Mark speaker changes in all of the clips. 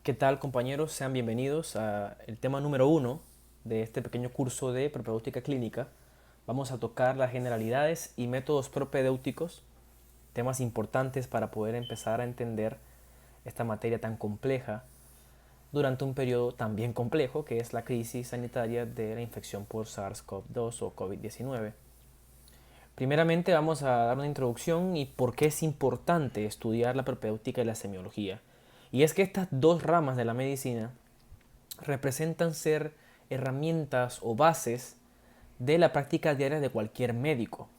Speaker 1: ¿Qué tal, compañeros? Sean bienvenidos al tema número uno de este pequeño curso de propedéutica clínica. Vamos a tocar las generalidades y métodos propedéuticos, temas importantes para poder empezar a entender esta materia tan compleja durante un periodo también complejo que es la crisis sanitaria de la infección por SARS-CoV-2 o COVID-19. Primeramente vamos a dar una introducción y por qué es importante estudiar la propedéutica y la semiología. Y es que estas dos ramas de la medicina representan ser herramientas o bases de la práctica diaria de cualquier médico.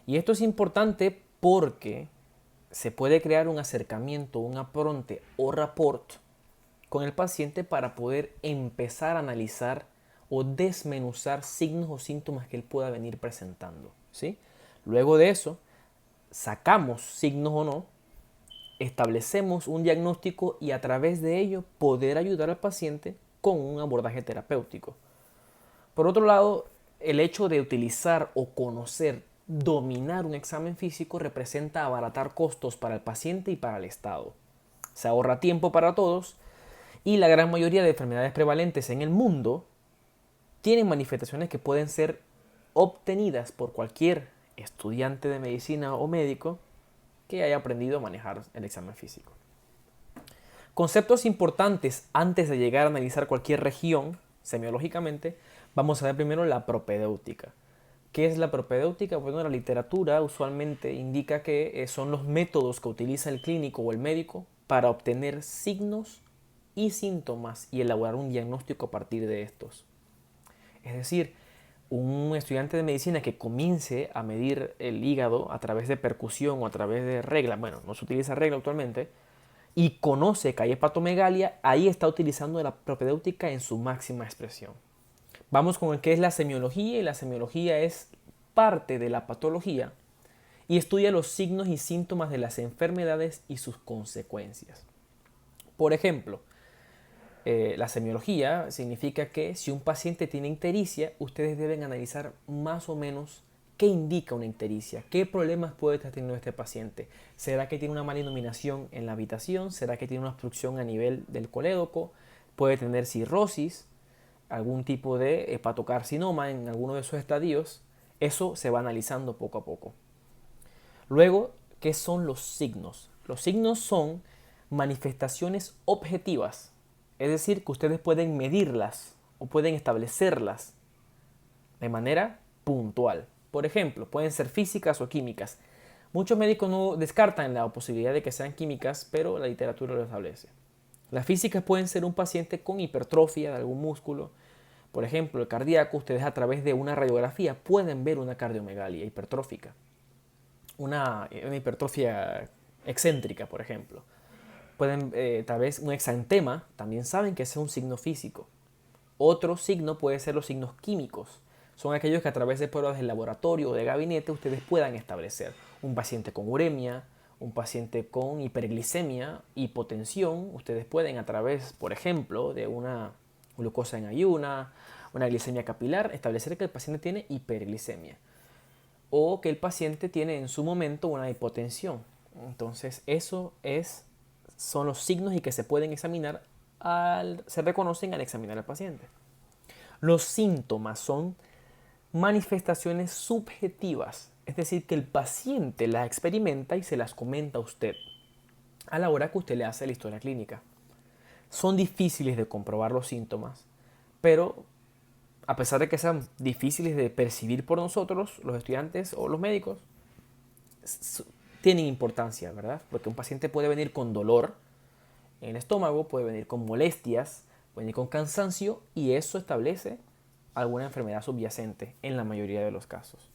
Speaker 1: Y esto es importante porque se puede crear un acercamiento, un apronte o rapport con el paciente para poder empezar a analizar o desmenuzar signos o síntomas que él pueda venir presentando, ¿sí? Luego de eso, sacamos signos o no, establecemos un diagnóstico y a través de ello poder ayudar al paciente con un abordaje terapéutico. Por otro lado, el hecho de utilizar o conocer, dominar un examen físico representa abaratar costos para el paciente y para el Estado. Se ahorra tiempo para todos y la gran mayoría de enfermedades prevalentes en el mundo tienen manifestaciones que pueden ser obtenidas por cualquier estudiante de medicina o médico que haya aprendido a manejar el examen físico. Conceptos importantes antes de llegar a analizar cualquier región semiológicamente, vamos a ver primero la propedéutica. ¿Qué es la propedéutica? Bueno, la literatura usualmente indica que son los métodos que utiliza el clínico o el médico para obtener signos y síntomas y elaborar un diagnóstico a partir de estos. Es decir, un estudiante de medicina que comience a medir el hígado a través de percusión o a través de regla, bueno, no se utiliza regla actualmente, y conoce que hay hepatomegalia, ahí está utilizando la propedéutica en su máxima expresión. Vamos con el que es la semiología, y la semiología es parte de la patología y estudia los signos y síntomas de las enfermedades y sus consecuencias. Por ejemplo, la semiología significa que si un paciente tiene ictericia, ustedes deben analizar más o menos qué indica una ictericia, qué problemas puede estar teniendo este paciente. ¿Será que tiene una mala iluminación en la habitación? ¿Será que tiene una obstrucción a nivel del colédoco? ¿Puede tener cirrosis? ¿Algún tipo de hepatocarcinoma en alguno de sus estadios? Eso se va analizando poco a poco. Luego, ¿qué son los signos? Los signos son manifestaciones objetivas, es decir, que ustedes pueden medirlas o pueden establecerlas de manera puntual. Por ejemplo, pueden ser físicas o químicas. Muchos médicos no descartan la posibilidad de que sean químicas, pero la literatura lo establece. Las físicas pueden ser un paciente con hipertrofia de algún músculo. Por ejemplo, el cardíaco, ustedes a través de una radiografía pueden ver una cardiomegalia hipertrófica, una hipertrofia excéntrica, por ejemplo. Pueden, tal vez un exantema, también saben que ese es un signo físico. Otro signo puede ser los signos químicos. Son aquellos que a través de pruebas de laboratorio o de gabinete ustedes puedan establecer. Un paciente con uremia, un paciente con hiperglicemia, hipotensión, ustedes pueden a través, por ejemplo, de una glucosa en ayuna, una glicemia capilar, establecer que el paciente tiene hiperglicemia o que el paciente tiene en su momento una hipotensión. Entonces, son los signos y que se pueden examinar se reconocen al examinar al paciente. Los síntomas son manifestaciones subjetivas, es decir, que el paciente las experimenta y se las comenta a usted a la hora que usted le hace la historia clínica. Son difíciles de comprobar los síntomas, pero a pesar de que sean difíciles de percibir por nosotros, los estudiantes o los médicos, tienen importancia, ¿verdad? Porque un paciente puede venir con dolor en el estómago, puede venir con molestias, puede venir con cansancio y eso establece alguna enfermedad subyacente en la mayoría de los casos.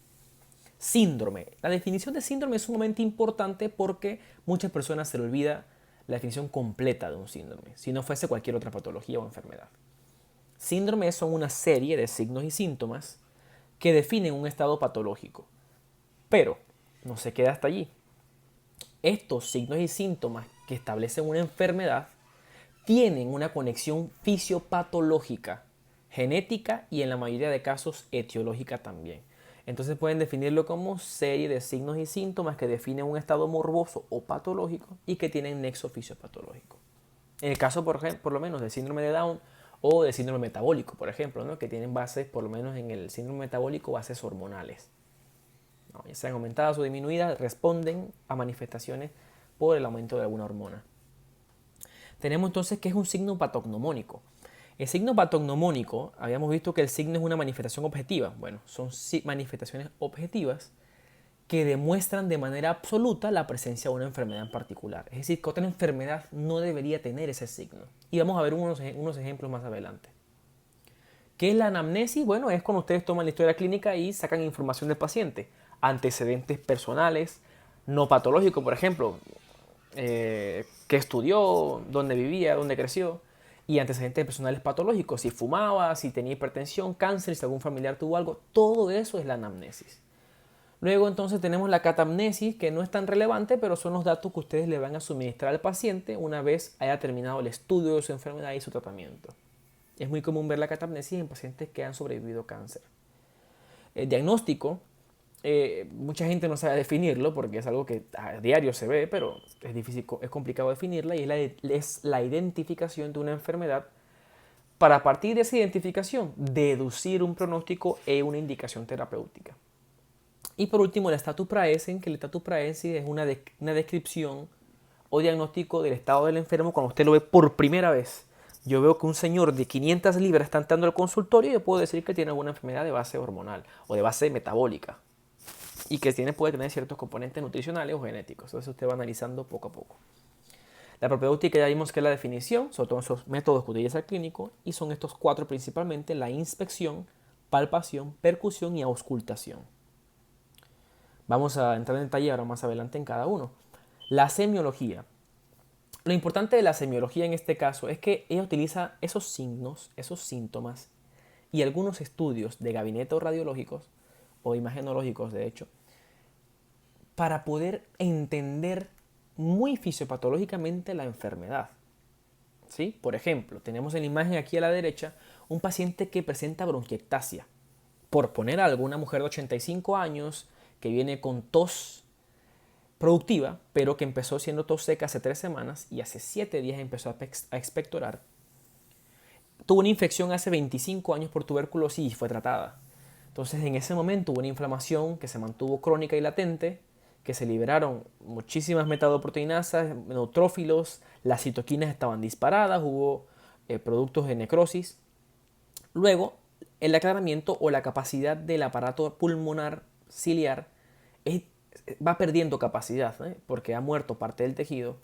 Speaker 1: Síndrome. La definición de síndrome es sumamente importante porque muchas personas se le olvida la definición completa de un síndrome, si no fuese cualquier otra patología o enfermedad. Síndromes son una serie de signos y síntomas que definen un estado patológico. Pero no se queda hasta allí. Estos signos y síntomas que establecen una enfermedad tienen una conexión fisiopatológica, genética y en la mayoría de casos etiológica también. Entonces pueden definirlo como serie de signos y síntomas que definen un estado morboso o patológico y que tienen nexo fisiopatológico. En el caso, por lo menos, del síndrome de Down o del síndrome metabólico, por ejemplo, ¿no? Que tienen bases, por lo menos en el síndrome metabólico, bases hormonales, ¿no? Ya sean aumentadas o disminuidas, responden a manifestaciones por el aumento de alguna hormona. Tenemos entonces que es un signo patognomónico. El signo patognomónico, habíamos visto que el signo es una manifestación objetiva. Bueno, son manifestaciones objetivas que demuestran de manera absoluta la presencia de una enfermedad en particular. Es decir, que otra enfermedad no debería tener ese signo. Y vamos a ver unos ejemplos más adelante. ¿Qué es la anamnesis? Bueno, es cuando ustedes toman la historia clínica y sacan información del paciente. Antecedentes personales, no patológicos, por ejemplo, qué estudió, dónde vivía, dónde creció, y antecedentes personales patológicos, si fumaba, si tenía hipertensión, cáncer, si algún familiar tuvo algo, todo eso es la anamnesis. Luego entonces tenemos la catamnesis, que no es tan relevante, pero son los datos que ustedes le van a suministrar al paciente una vez haya terminado el estudio de su enfermedad y su tratamiento. Es muy común ver la catamnesis en pacientes que han sobrevivido cáncer. El diagnóstico, mucha gente no sabe definirlo porque es algo que a diario se ve, pero es difícil, es complicado definirla, y es la identificación de una enfermedad para, a partir de esa identificación, deducir un pronóstico e una indicación terapéutica. Y por último, el status praesense, que el status praesense es una descripción o diagnóstico del estado del enfermo cuando usted lo ve por primera vez. Yo veo que un señor de 500 libras está entrando al consultorio y yo puedo decir que tiene alguna enfermedad de base hormonal o de base metabólica y que puede tener ciertos componentes nutricionales o genéticos. Entonces usted va analizando poco a poco. La propedéutica ya vimos que es la definición, son todos esos métodos que utiliza el clínico, y son estos cuatro principalmente: la inspección, palpación, percusión y auscultación. Vamos a entrar en detalle ahora más adelante en cada uno. La semiología. Lo importante de la semiología en este caso es que ella utiliza esos signos, esos síntomas y algunos estudios de gabinetes radiológicos o imagenológicos, de hecho, para poder entender muy fisiopatológicamente la enfermedad. ¿Sí? Por ejemplo, tenemos en la imagen aquí a la derecha un paciente que presenta bronquiectasia. Por poner algo, una mujer de 85 años que viene con tos productiva, pero que empezó siendo tos seca hace 3 semanas y hace 7 días empezó a expectorar. Tuvo una infección hace 25 años por tuberculosis y fue tratada. Entonces, en ese momento hubo una inflamación que se mantuvo crónica y latente, que se liberaron muchísimas metadoproteinasas, neutrófilos, las citoquinas estaban disparadas, hubo productos de necrosis. Luego, el aclaramiento o la capacidad del aparato pulmonar ciliar va perdiendo capacidad, porque ha muerto parte del tejido.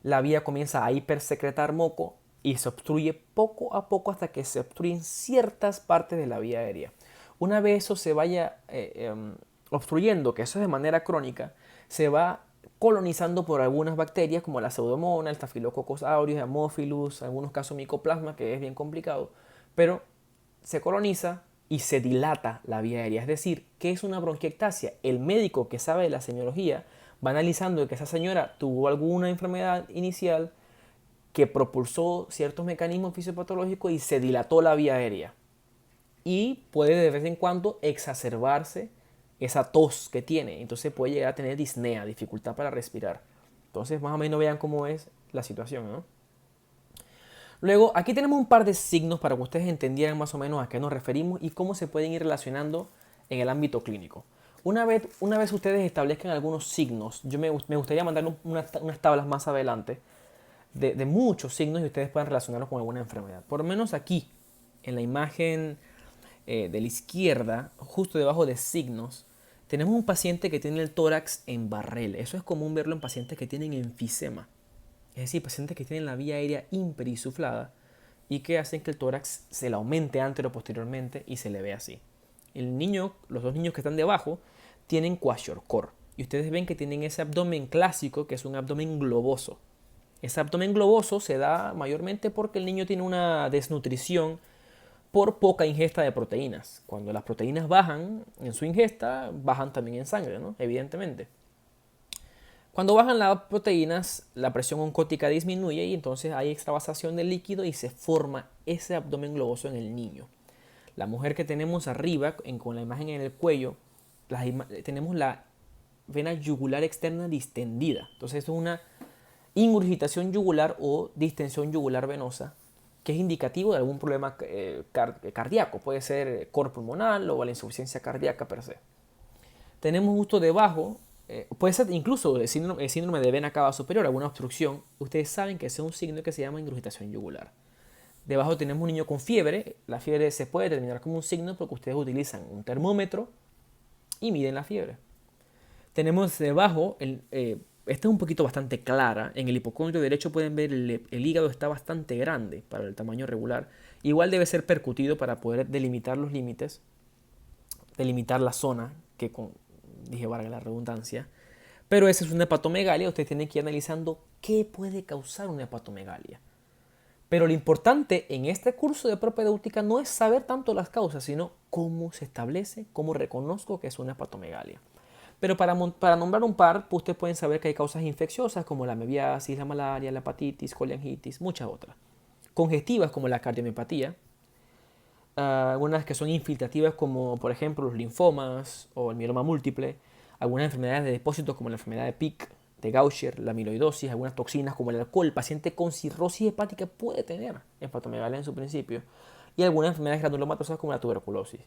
Speaker 1: La vía comienza a hipersecretar moco y se obstruye poco a poco hasta que se obstruyen ciertas partes de la vía aérea. Una vez eso se vaya obstruyendo, que eso es de manera crónica, se va colonizando por algunas bacterias como la pseudomonas, el Staphylococcus aureus, Haemophilus, en algunos casos Mycoplasma, que es bien complicado, pero se coloniza y se dilata la vía aérea. Es decir, ¿qué es una bronquiectasia? El médico que sabe de la semiología va analizando que esa señora tuvo alguna enfermedad inicial que propulsó ciertos mecanismos fisiopatológicos y se dilató la vía aérea. Y puede de vez en cuando exacerbarse esa tos que tiene. Entonces puede llegar a tener disnea, dificultad para respirar. Entonces más o menos vean cómo es la situación, ¿no? Luego, aquí tenemos un par de signos para que ustedes entendieran más o menos a qué nos referimos y cómo se pueden ir relacionando en el ámbito clínico. Una vez ustedes establezcan algunos signos, me gustaría mandar unas tablas más adelante de muchos signos y ustedes puedan relacionarlos con alguna enfermedad. Por lo menos aquí, en la imagen de la izquierda, justo debajo de signos, tenemos un paciente que tiene el tórax en barrel. Eso es común verlo en pacientes que tienen enfisema. Es decir, pacientes que tienen la vía aérea imperisuflada y que hacen que el tórax se le aumente antero posteriormente y se le ve así. Los dos niños que están debajo tienen kwashiorkor y ustedes ven que tienen ese abdomen clásico, que es un abdomen globoso. Ese abdomen globoso se da mayormente porque el niño tiene una desnutrición por poca ingesta de proteínas. Cuando las proteínas bajan en su ingesta, bajan también en sangre, ¿no? Evidentemente. Cuando bajan las proteínas, la presión oncótica disminuye y entonces hay extravasación del líquido y se forma ese abdomen globoso en el niño. La mujer que tenemos arriba, con la imagen en el cuello, tenemos la vena yugular externa distendida. Entonces esto es ingurgitación yugular o distensión yugular venosa, que es indicativo de algún problema cardíaco. Puede ser cor pulmonar o la insuficiencia cardíaca per se. Tenemos justo debajo, puede ser incluso el síndrome de vena cava superior, alguna obstrucción. Ustedes saben que ese es un signo que se llama ingurgitación yugular. Debajo tenemos un niño con fiebre. La fiebre se puede determinar como un signo porque ustedes utilizan un termómetro y miden la fiebre. Tenemos debajo, esta es un poquito bastante clara. En el hipocondrio derecho pueden ver el hígado está bastante grande para el tamaño regular. Igual debe ser percutido para poder delimitar los límites, delimitar la zona, que dije valga la redundancia. Pero esa es una hepatomegalia. Ustedes tienen que ir analizando qué puede causar una hepatomegalia. Pero lo importante en este curso de propedéutica no es saber tanto las causas, sino cómo se establece, cómo reconozco que es una hepatomegalia. Pero para nombrar un par, pues ustedes pueden saber que hay causas infecciosas como la amebiasis, la malaria, la hepatitis, colingitis, muchas otras. Congestivas como la cardiomiopatía. Algunas que son infiltrativas como por ejemplo los linfomas o el mieloma múltiple. Algunas enfermedades de depósitos como la enfermedad de Pick, de Gaucher, la amiloidosis, algunas toxinas como el alcohol. El paciente con cirrosis hepática puede tener hepatomegalia en su principio. Y algunas enfermedades granulomatosas como la tuberculosis.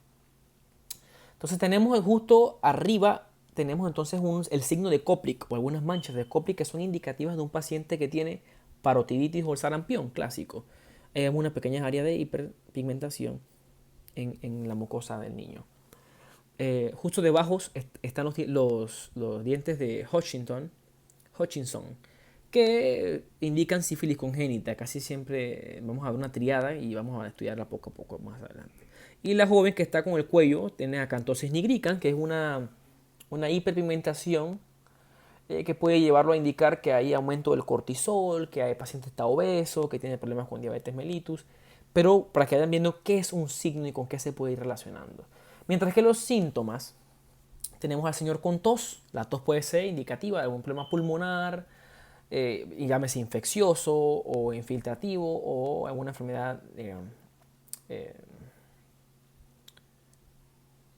Speaker 1: Entonces tenemos justo arriba, tenemos entonces el signo de Koplik o algunas manchas de Koplik que son indicativas de un paciente que tiene parotiditis o el sarampión clásico. Es una pequeña área de hiperpigmentación en la mucosa del niño. Justo debajo están los dientes de Hutchinson, que indican sífilis congénita. Casi siempre vamos a ver una triada y vamos a estudiarla poco a poco más adelante. Y la joven que está con el cuello tiene acantosis nigricans, que es una hiperpigmentación que puede llevarlo a indicar que hay aumento del cortisol, que el paciente está obeso, que tiene problemas con diabetes mellitus. Pero para que vayan viendo qué es un signo y con qué se puede ir relacionando. Mientras que los síntomas, tenemos al señor con tos. La tos puede ser indicativa de algún problema pulmonar, llámese infeccioso o infiltrativo o alguna enfermedad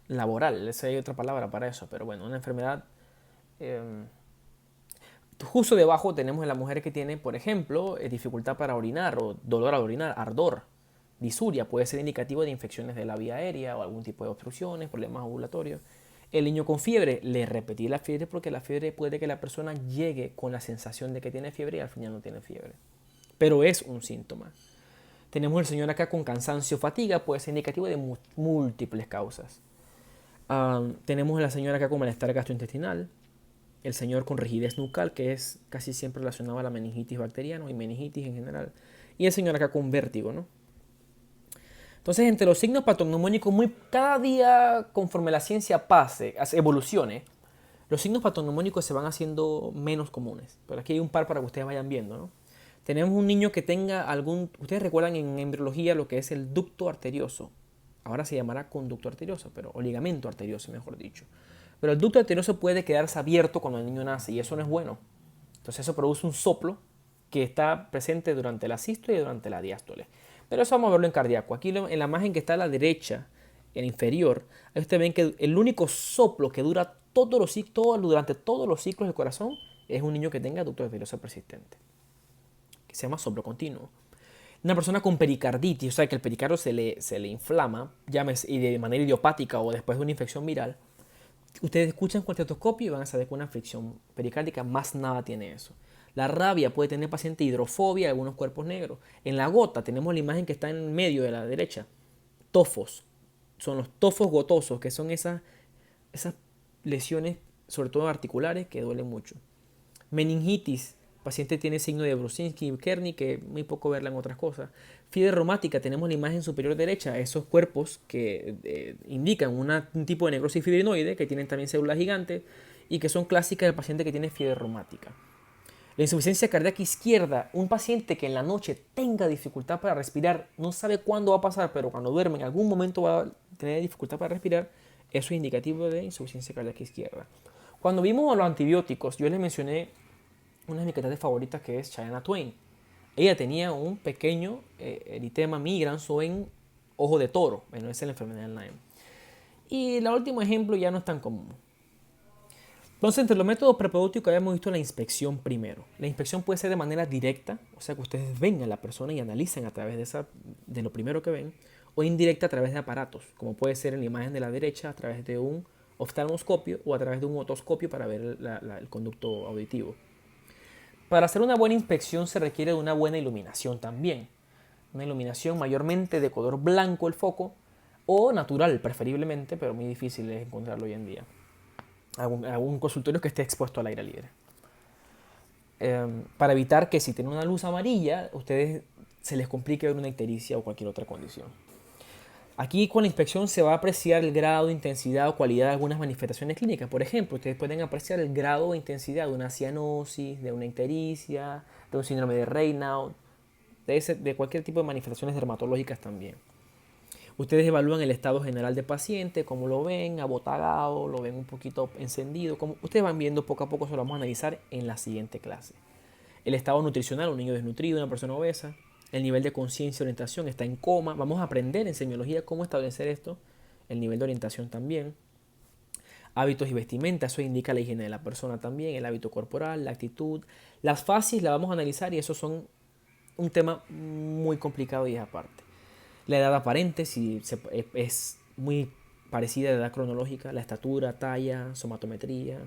Speaker 1: laboral. Esa hay otra palabra para eso, pero bueno, una enfermedad. Justo debajo tenemos a la mujer que tiene, por ejemplo, dificultad para orinar o dolor al orinar, ardor. Disuria puede ser indicativo de infecciones de la vía aérea o algún tipo de obstrucciones, problemas ovulatorios. El niño con fiebre, le repetí la fiebre porque la fiebre puede que la persona llegue con la sensación de que tiene fiebre y al final no tiene fiebre. Pero es un síntoma. Tenemos el señor acá con cansancio, fatiga, puede ser indicativo de múltiples causas. Tenemos a la señora acá con malestar gastrointestinal. El señor con rigidez nucal, que es casi siempre relacionado a la meningitis bacteriana y meningitis en general. Y el señor acá con vértigo, ¿no? Entonces, entre los signos patognomónicos, cada día, conforme la ciencia evolucione, los signos patognomónicos se van haciendo menos comunes. Pero aquí hay un par para que ustedes vayan viendo, ¿no? Tenemos un niño que tenga ustedes recuerdan en embriología lo que es el ducto arterioso. Ahora se llamará conducto arterioso, o ligamento arterioso, mejor dicho. Pero el ducto arterioso puede quedarse abierto cuando el niño nace y eso no es bueno. Entonces eso produce un soplo que está presente durante la sístole y durante la diástole. Pero eso vamos a verlo en cardíaco. Aquí en la imagen que está a la derecha, en inferior, ahí ustedes ven que el único soplo que dura durante todos los ciclos del corazón es un niño que tenga ducto arterioso persistente, que se llama soplo continuo. Una persona con pericarditis, o sea que el pericardio se le inflama, y de manera idiopática o después de una infección viral, ustedes escuchan con el estetoscopio y van a saber que una fricción pericárdica más nada tiene eso. La rabia puede tener paciente hidrofobia y algunos cuerpos negros. En la gota tenemos la imagen que está en medio de la derecha. Tofos. Son los tofos gotosos, que son esas lesiones, sobre todo articulares, que duelen mucho. Meningitis. El paciente tiene signo de Brusinski y Kernig, que muy poco verla en otras cosas. Fiebre reumática, tenemos la imagen superior derecha, esos cuerpos que indican un tipo de necrosis fibrinoide, que tienen también células gigantes y que son clásicas del paciente que tiene fiebre reumática. La insuficiencia cardíaca izquierda, un paciente que en la noche tenga dificultad para respirar, no sabe cuándo va a pasar, pero cuando duerme en algún momento va a tener dificultad para respirar, eso es indicativo de insuficiencia cardíaca izquierda. Cuando vimos a los antibióticos, yo les mencioné una de mis cantantes favoritas que es Shania Twain. Ella tenía un pequeño eritema migrans o en ojo de toro, bueno, esa es la enfermedad del Lyme. Y el último ejemplo ya no es tan común. Entonces, entre los métodos preprodúcticos habíamos visto la inspección primero. La inspección puede ser de manera directa, o sea que ustedes ven a la persona y analicen a través de lo primero que ven, o indirecta a través de aparatos, como puede ser en la imagen de la derecha a través de un oftalmoscopio o a través de un otoscopio para ver el conducto auditivo. Para hacer una buena inspección se requiere de una buena iluminación también. Una iluminación mayormente de color blanco el foco o natural preferiblemente, pero muy difícil es encontrarlo hoy en día. Algún consultorio que esté expuesto al aire libre. Para evitar que si tienen una luz amarilla, ustedes se les complique ver una ictericia o cualquier otra condición. Aquí con la inspección se va a apreciar el grado de intensidad o cualidad de algunas manifestaciones clínicas. Por ejemplo, ustedes pueden apreciar el grado de intensidad de una cianosis, de una ictericia, de un síndrome de Raynaud, de cualquier tipo de manifestaciones dermatológicas también. Ustedes evalúan el estado general del paciente, cómo lo ven, abotagado, lo ven un poquito encendido. Como ustedes van viendo poco a poco, eso lo vamos a analizar en la siguiente clase. El estado nutricional, un niño desnutrido, una persona obesa. El nivel de conciencia y orientación, está en coma. Vamos a aprender en semiología cómo establecer esto. El nivel de orientación también. Hábitos y vestimenta, eso indica la higiene de la persona también. El hábito corporal, la actitud. Las fases las vamos a analizar y eso son un tema muy complicado y es aparte. La edad aparente, si es muy parecida a la edad cronológica, la estatura, talla, somatometría.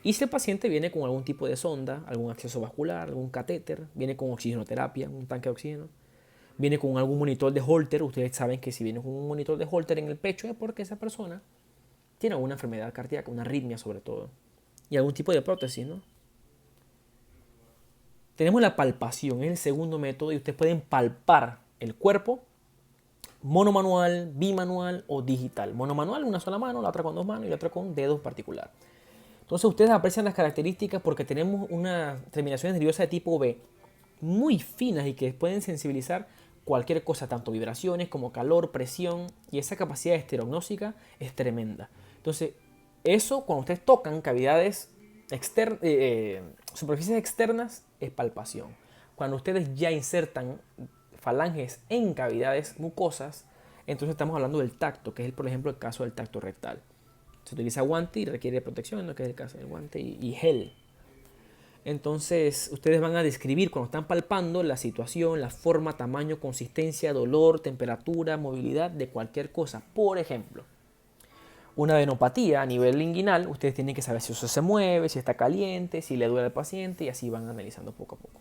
Speaker 1: Y si el paciente viene con algún tipo de sonda, algún acceso vascular, algún catéter, viene con oxigenoterapia, un tanque de oxígeno, viene con algún monitor de Holter, ustedes saben que si viene con un monitor de Holter en el pecho es porque esa persona tiene alguna enfermedad cardíaca, una arritmia sobre todo, y algún tipo de prótesis, ¿no? Tenemos la palpación, es el segundo método y ustedes pueden palpar el cuerpo monomanual, bimanual o digital. Monomanual, una sola mano, la otra con dos manos y la otra con dedos particular. Entonces ustedes aprecian las características porque tenemos unas terminaciones nerviosas de tipo B muy finas y que pueden sensibilizar cualquier cosa, tanto vibraciones como calor, presión, y esa capacidad estereognóstica es tremenda. Entonces, eso cuando ustedes tocan cavidades superficies externas es palpación. Cuando ustedes ya insertan falanges en cavidades mucosas, entonces estamos hablando del tacto, que es por ejemplo el caso del tacto rectal. Se utiliza guante y requiere protección, ¿no? Que es el caso del guante y gel. Entonces ustedes van a describir cuando están palpando la situación, la forma, tamaño, consistencia, dolor, temperatura, movilidad de cualquier cosa. Por ejemplo, una venopatía a nivel inguinal, ustedes tienen que saber si eso se mueve, si está caliente, si le duele al paciente y así van analizando poco a poco.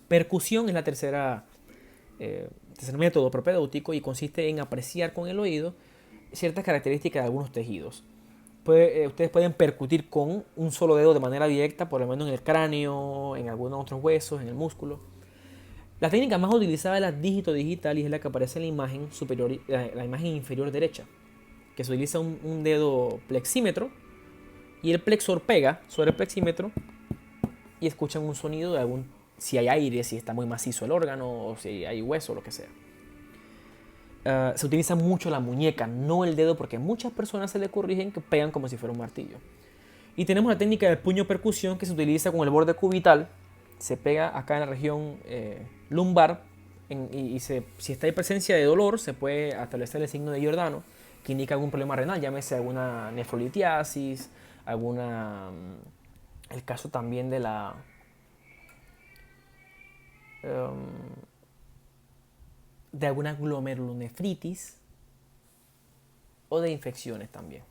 Speaker 1: Percusión es la tercer método propedéutico y consiste en apreciar con el oído ciertas características de algunos tejidos. Ustedes pueden percutir con un solo dedo de manera directa, por lo menos en el cráneo, en algunos otros huesos, en el músculo. La técnica más utilizada es la dígito digital y es la que aparece en la imagen superior, la imagen inferior derecha, que se utiliza un dedo plexímetro y el plexor pega sobre el plexímetro y escuchan un sonido de si hay aire, si está muy macizo el órgano o si hay hueso, lo que sea. Se utiliza mucho la muñeca, no el dedo, porque a muchas personas se le corrigen que pegan como si fuera un martillo. Y tenemos la técnica del puño percusión que se utiliza con el borde cubital, se pega acá en la región lumbar si está en presencia de dolor se puede establecer el signo de Giordano que indica algún problema renal, llámese alguna nefrolitiasis, el caso también de la de alguna glomerulonefritis o de infecciones también.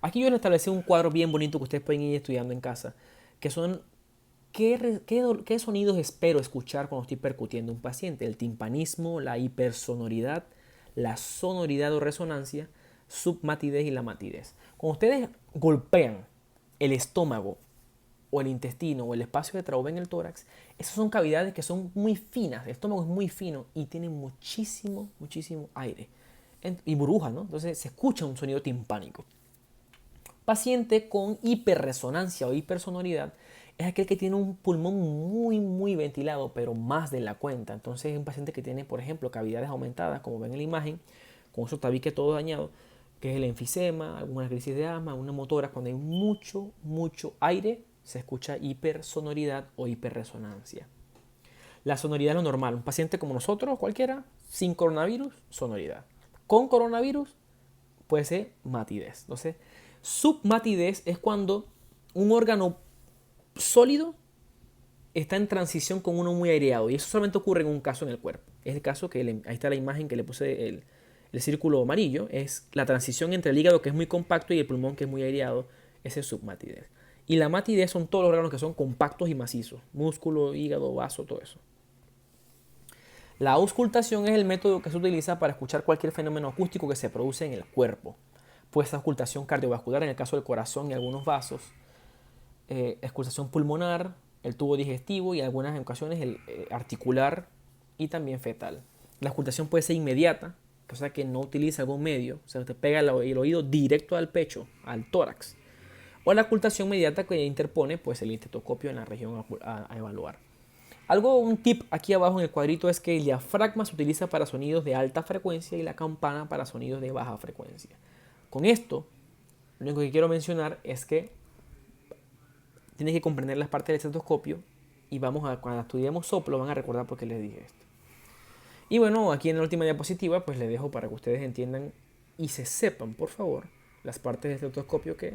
Speaker 1: Aquí yo les establecí un cuadro bien bonito que ustedes pueden ir estudiando en casa, que son qué sonidos espero escuchar cuando estoy percutiendo a un paciente. El timpanismo, la hipersonoridad, la sonoridad o resonancia, submatidez y la matidez. Cuando ustedes golpean el estómago o el intestino o el espacio de trauma en el tórax, esas son cavidades que son muy finas, el estómago es muy fino y tiene muchísimo aire y burbujas, ¿no? Entonces se escucha un sonido timpánico. Paciente con hiperresonancia o hipersonoridad es aquel que tiene un pulmón muy ventilado, pero más de la cuenta. Entonces es un paciente que tiene, por ejemplo, cavidades aumentadas, como ven en la imagen, con esos tabiques todo dañado, que es el enfisema, alguna crisis de asma, una motora. Cuando hay mucho aire, se escucha hipersonoridad o hiperresonancia. La sonoridad es lo normal. Un paciente como nosotros, cualquiera, sin coronavirus, sonoridad. Con coronavirus, puede ser matidez. Entonces, Submatidez es cuando un órgano sólido está en transición con uno muy aireado. Y eso solamente ocurre en un caso en el cuerpo. Es el caso que ahí está la imagen que le puse el círculo amarillo. Es la transición entre el hígado, que es muy compacto, y el pulmón, que es muy aireado. Ese es submatidez. Y la matidez son todos los órganos que son compactos y macizos. Músculo, hígado, vaso, todo eso. La auscultación es el método que se utiliza para escuchar cualquier fenómeno acústico que se produce en el cuerpo. Puede ser auscultación cardiovascular en el caso del corazón y algunos vasos, auscultación pulmonar, el tubo digestivo y en algunas ocasiones el articular y también fetal. La auscultación puede ser inmediata, o sea que no utiliza algún medio, o sea, te pega el oído directo al pecho, al tórax. O la auscultación inmediata que interpone pues, el estetoscopio en la región a evaluar. Un tip aquí abajo en el cuadrito es que el diafragma se utiliza para sonidos de alta frecuencia y la campana para sonidos de baja frecuencia. Con esto, lo único que quiero mencionar es que tienes que comprender las partes del estetoscopio y cuando estudiemos soplo van a recordar por qué les dije esto. Y bueno, aquí en la última diapositiva pues les dejo para que ustedes entiendan y se sepan, por favor, las partes del estetoscopio que